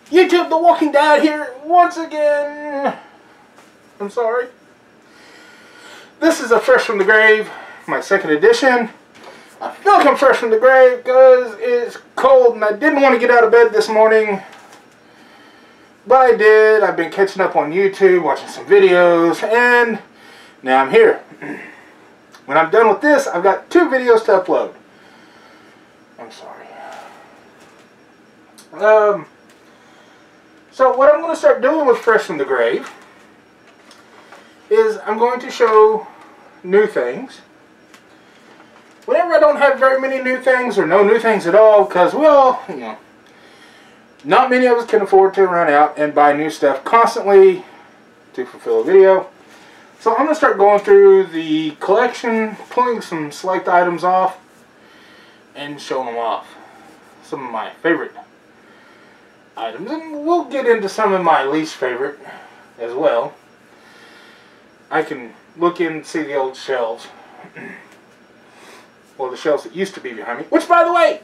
YouTube, The Walking Dad here once again. I'm sorry. This is a Fresh from the Grave, my second edition. I feel like I'm fresh from the grave because it's cold and I didn't want to get out of bed this morning. But I did. I've been catching up on YouTube, watching some videos, and now I'm here. When I'm done with this, I've got 2 videos to upload. I'm sorry. So what I'm going to start doing with Fresh from the Grave is I'm going to show new things. Whenever I don't have very many new things or no new things at all, because, well, you know, not many of us can afford to run out and buy new stuff constantly to fulfill a video. So I'm going to start going through the collection, pulling some select items off, and showing them off. Some of my favorite items, and we'll get into some of my least favorite as well. I can look in and see the old shelves. Well, the shelves that used to be behind me. Which, by the way,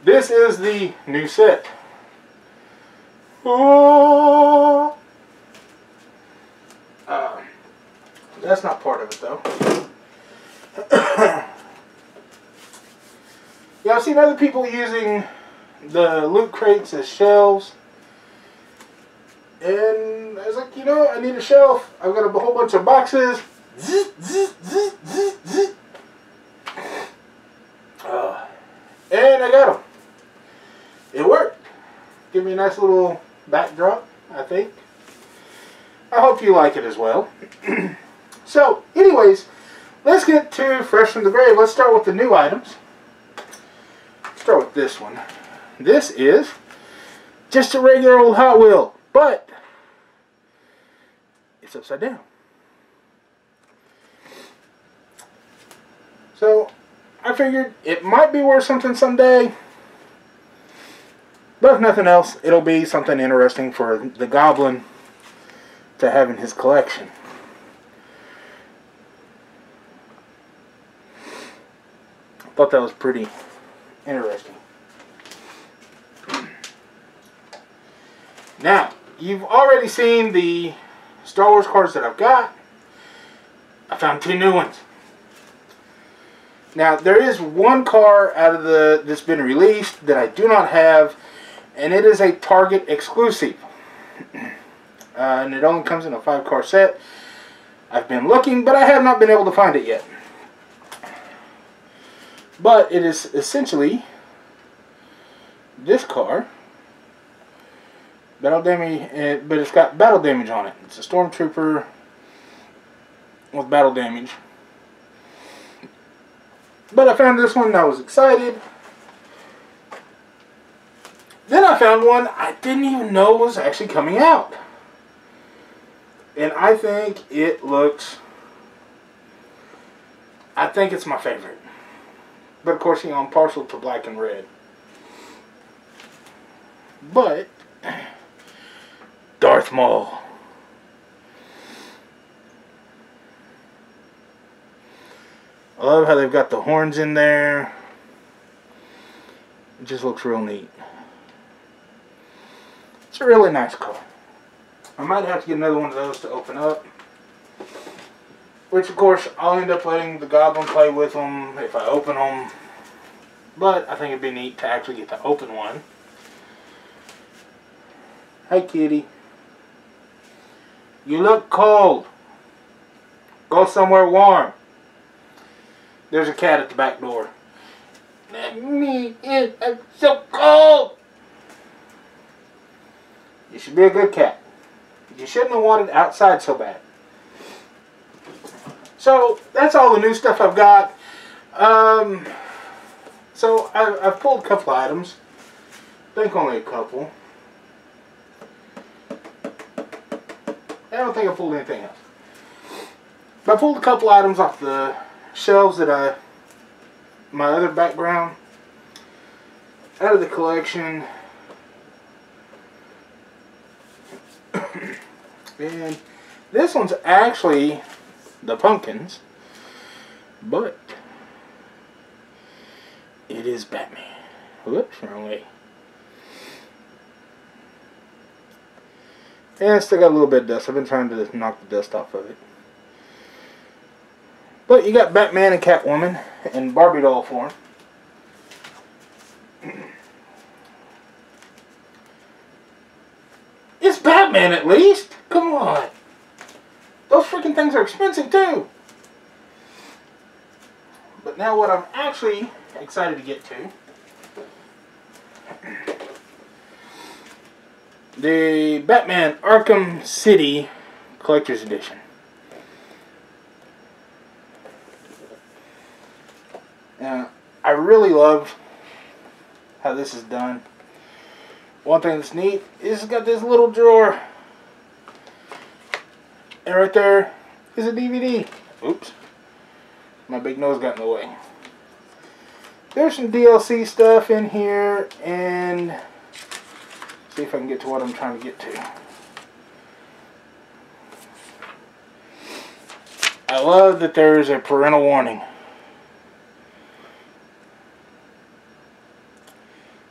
this is the new set. Oh! That's not part of it, though. Yeah, I've seen other people using the loot crates as shelves. And I was like, you know, I need a shelf. I've got a whole bunch of boxes. And I got them. It worked. Give me a nice little backdrop, I think. I hope you like it as well. So, anyways, let's get to Fresh from the Grave. Let's start with the new items. Start with this one. This is just a regular old Hot Wheel, but it's upside down. So I figured it might be worth something someday, but if nothing else, it'll be something interesting for the Goblin to have in his collection. Thought that was pretty interesting. Now, you've already seen the Star Wars cards that I've got. I found 2 new ones. Now, there is one car out of that's been released that I do not have, and it is a Target exclusive. And it only comes in a 5-car set. I've been looking, but I have not been able to find it yet. But it is essentially this car. Battle damage, but it's got battle damage on it. It's a Stormtrooper with battle damage. But I found this one and I was excited. Then I found one I didn't even know was actually coming out. And I think it looks... I think it's my favorite. But of course, you know, I'm partial to black and red. But... Darth Maul. I love how they've got the horns in there. It just looks real neat. It's a really nice car. I might have to get another one of those to open up. Which, of course, I'll end up letting the Goblin play with them if I open them. But I think it'd be neat to actually get to open one. Hey, kitty. You look cold. Go somewhere warm. There's a cat at the back door. Let me in. I'm so cold. You should be a good cat. You shouldn't have wanted outside so bad. So, that's all the new stuff I've got. So, I've pulled a couple items. I think only a couple. I don't think I pulled anything else. But I pulled a couple items off the shelves that my other background, out of the collection. And this one's actually the Pumpkins, but it is Batman. Whoops, wrong way. Yeah, it's still got a little bit of dust. I've been trying to knock the dust off of it. But you got Batman and Catwoman in Barbie doll form. It's Batman at least! Come on! Those freaking things are expensive too! But now what I'm actually excited to get to. The Batman Arkham City Collector's Edition. Now, I really love how this is done. One thing that's neat is it's got this little drawer. And right there is a DVD. Oops. My big nose got in the way. There's some DLC stuff in here, and see if I can get to what I'm trying to get to. I love that there's a parental warning.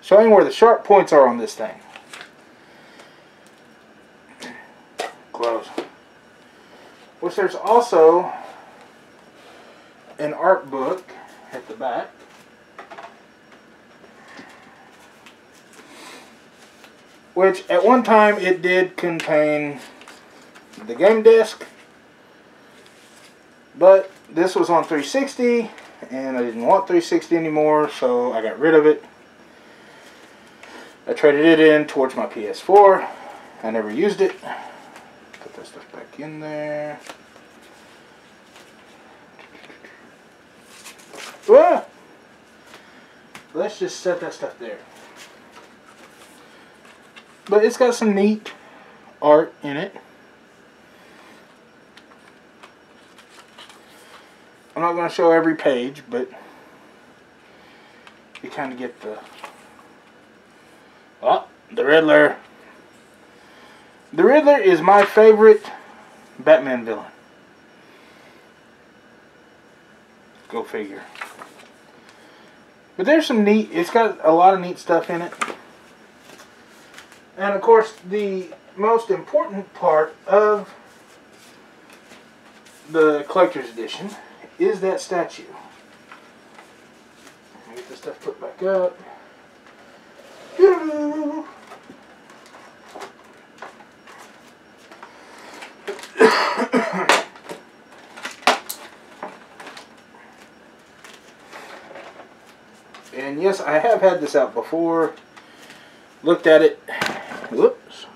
Showing where the sharp points are on this thing. Close. Which there's also an art book at the back. Which at one time it did contain the game disc. But this was on 360 and I didn't want 360 anymore, so I got rid of it. I traded it in towards my PS4. I never used it. Put that stuff back in there. Ah! Let's just set that stuff there. But it's got some neat art in it. I'm not going to show every page, but you kind of get the... Oh, the Riddler. The Riddler is my favorite Batman villain. Go figure. But there's some neat, it's got a lot of neat stuff in it. And of course, the most important part of the collector's edition is that statue. Let me get this stuff put back up. And yes, I have had this out before. Looked at it. Whoops.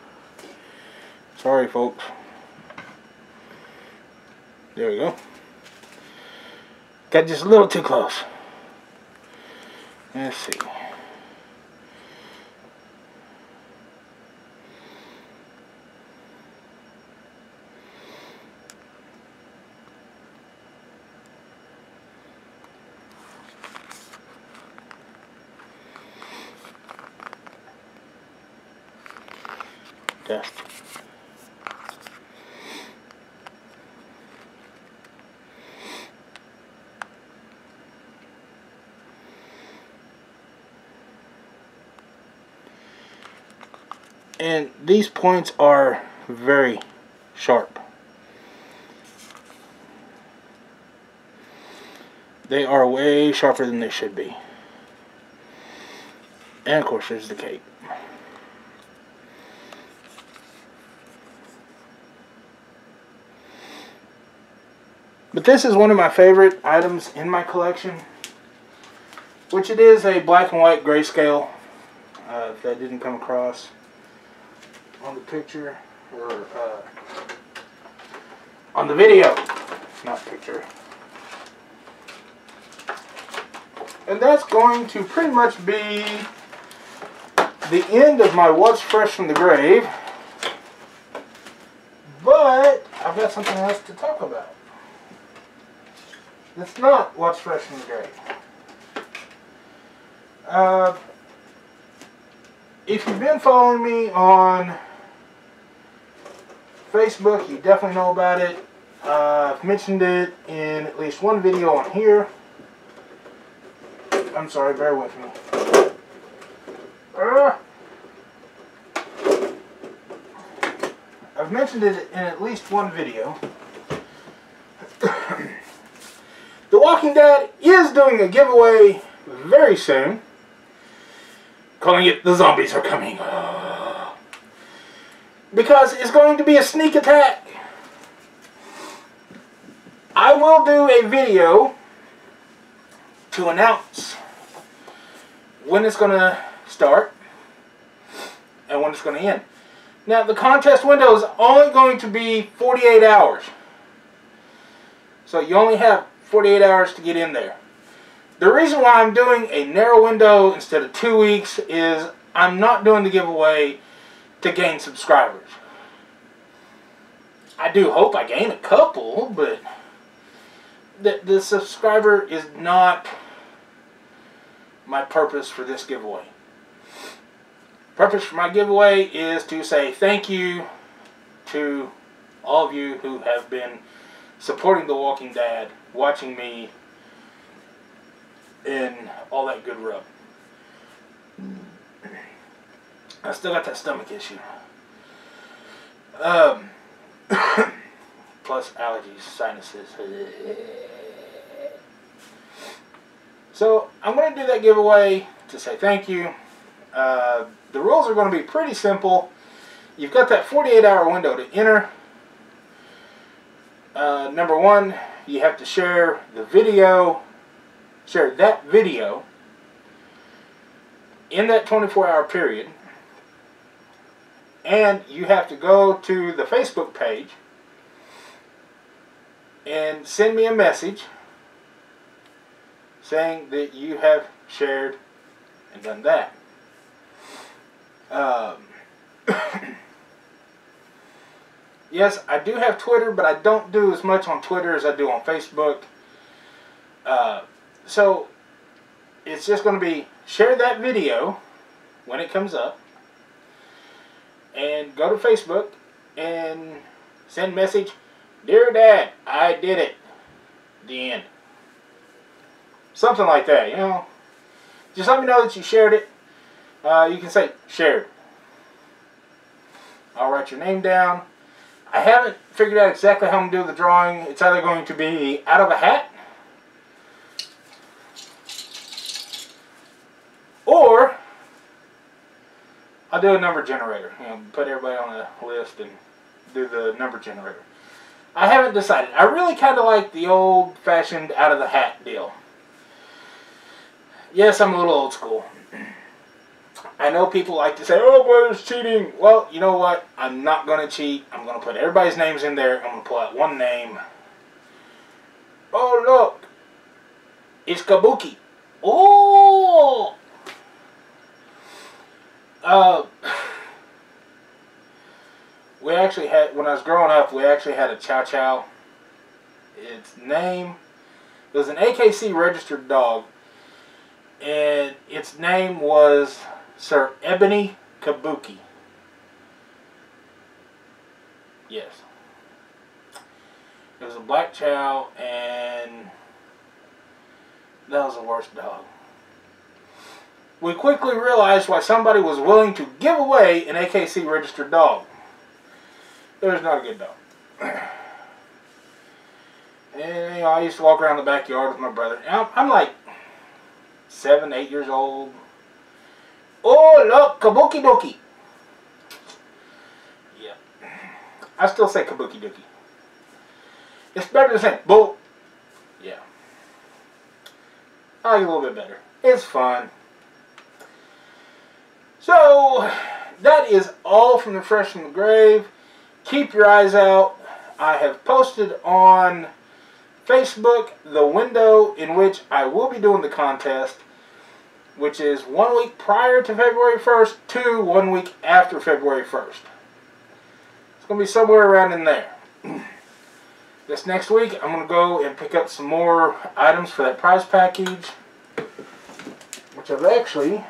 Sorry, folks. There we go. Got just a little too close. Let's see. Dust. And these points are very sharp. They are way sharper than they should be. And of course there's the cape. But this is one of my favorite items in my collection, which it is a black and white grayscale, if that didn't come across on the picture, or on the video, not picture. And that's going to pretty much be the end of my What's Fresh from the Grave, but I've got something else to talk about. It's not What's Fresh from the Grave. If you've been following me on Facebook, you definitely know about it. I've mentioned it in at least one video on here. I'm sorry, bear with me. I've mentioned it in at least one video. The Walking Dead is doing a giveaway very soon. Calling it The Zombies Are Coming. Because it's going to be a sneak attack. I will do a video to announce when it's going to start and when it's going to end. Now, the contest window is only going to be 48 hours. So you only have 48 hours to get in there. The reason why I'm doing a narrow window instead of 2 weeks is I'm not doing the giveaway to gain subscribers. I do hope I gain a couple, but the subscriber is not my purpose for this giveaway. Purpose for my giveaway is to say thank you to all of you who have been supporting The Walking Dead, watching me, and all that good rub. I still got that stomach issue. Plus allergies, sinuses. So I'm going to do that giveaway to say thank you. The rules are going to be pretty simple. You've got that 48-hour window to enter. Number one, you have to share the video, share that video in that 24-hour period. And you have to go to the Facebook page and send me a message saying that you have shared and done that. Yes, I do have Twitter, but I don't do as much on Twitter as I do on Facebook. So it's just going to be share that video when it comes up, and go to Facebook and send message, "Dear Dad, I did it." The end. Something like that, you know. Just let me know that you shared it. You can say shared. I'll write your name down. I haven't figured out exactly how I'm going to do the drawing. It's either going to be out of a hat, or I'll do a number generator. You know, put everybody on a list and do the number generator. I haven't decided. I really kind of like the old-fashioned out-of-the-hat deal. Yes, I'm a little old school. I know people like to say, "Oh, boy, it's cheating." Well, you know what? I'm not going to cheat. I'm going to put everybody's names in there. I'm going to pull out one name. Oh, look. It's Kabuki. Oh! We actually had, when I was growing up, we actually had a Chow Chow. Its name, it was an AKC registered dog. And its name was Sir Ebony Kabuki. Yes. It was a black chow, and that was the worst dog. We quickly realized why somebody was willing to give away an AKC registered dog. It was not a good dog. And, you know, I used to walk around the backyard with my brother. Now, I'm like 7, 8 years old. Oh, look, Kabuki Doki. Yeah. I still say Kabuki Doki. It's better than saying Bo. Yeah. I like it a little bit better. It's fun. So, that is all from the Fresh from the Grave. Keep your eyes out. I have posted on Facebook the window in which I will be doing the contest, which is 1 week prior to February 1st to 1 week after February 1st. It's going to be somewhere around in there. This next week, I'm going to go and pick up some more items for that prize package, which I've actually...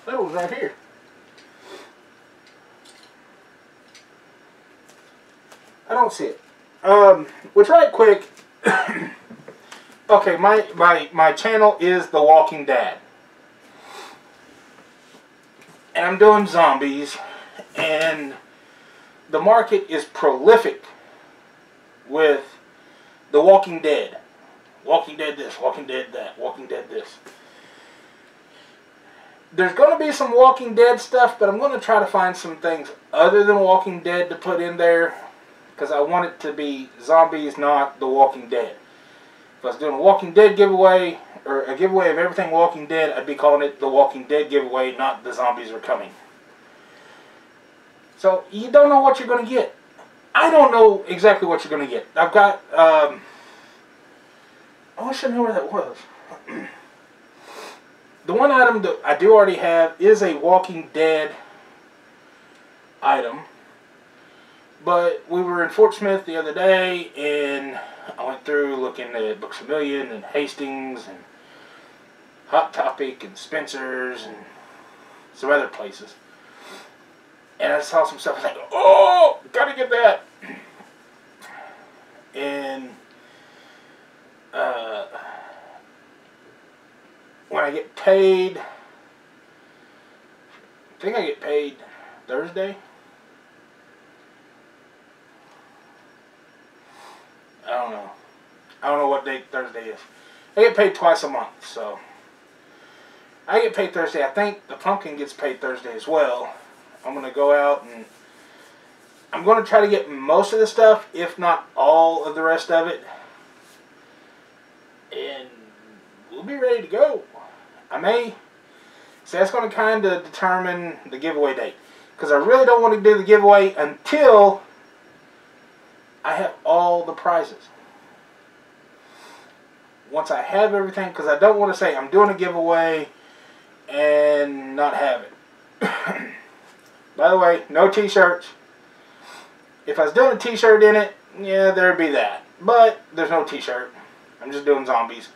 that was right here. I don't see it. Which right quick... Okay, my channel is The Walking Dead. And and I'm doing zombies, and the market is prolific with The Walking Dead. Walking Dead this, Walking Dead that, Walking Dead this. There's going to be some Walking Dead stuff, but I'm going to try to find some things other than Walking Dead to put in there, because I want it to be zombies, not The Walking Dead. If I was doing a Walking Dead giveaway, or a giveaway of everything Walking Dead, I'd be calling it The Walking Dead giveaway, not The Zombies Are Coming. So, you don't know what you're going to get. I don't know exactly what you're going to get. I've got, I wish I knew where that was. The one item that I do already have is a Walking Dead item. But we were in Fort Smith the other day, and I went through looking at Books A Million and Hastings and Hot Topic and Spencer's and some other places. And I saw some stuff. I was like, oh, gotta get that. And when I get paid, I think I get paid Thursday. I don't know. I don't know what date Thursday is. I get paid twice a month, so I get paid Thursday. I think the pumpkin gets paid Thursday as well. I'm going to go out and I'm going to try to get most of the stuff, if not all of the rest of it. And we'll be ready to go. I may, so that's going to kind of determine the giveaway date. Because I really don't want to do the giveaway until I have all the prizes. Once I have everything, because I don't want to say I'm doing a giveaway and not have it. By the way, no t-shirts. If I was doing a t-shirt in it, yeah, there'd be that. But there's no t-shirt. I'm just doing zombies.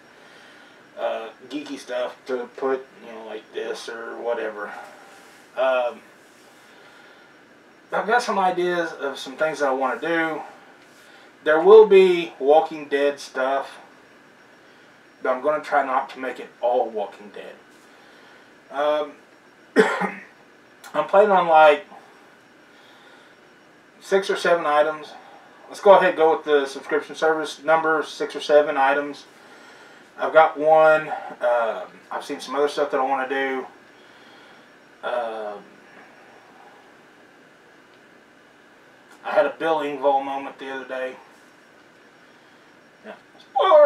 Geeky stuff to put, you know, like this or whatever. I've got some ideas of some things that I want to do. There will be Walking Dead stuff, but I'm going to try not to make it all Walking Dead. I'm planning on like 6 or 7 items. Let's go ahead and go with the subscription service number, 6 or 7 items. I've got one. I've seen some other stuff that I want to do. I had a Bill Engvall moment the other day. Yeah. Spoiler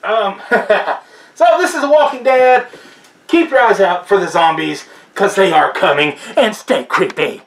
alert! So this is The Walking Dead. Keep your eyes out for the zombies, because they are coming, and stay creepy.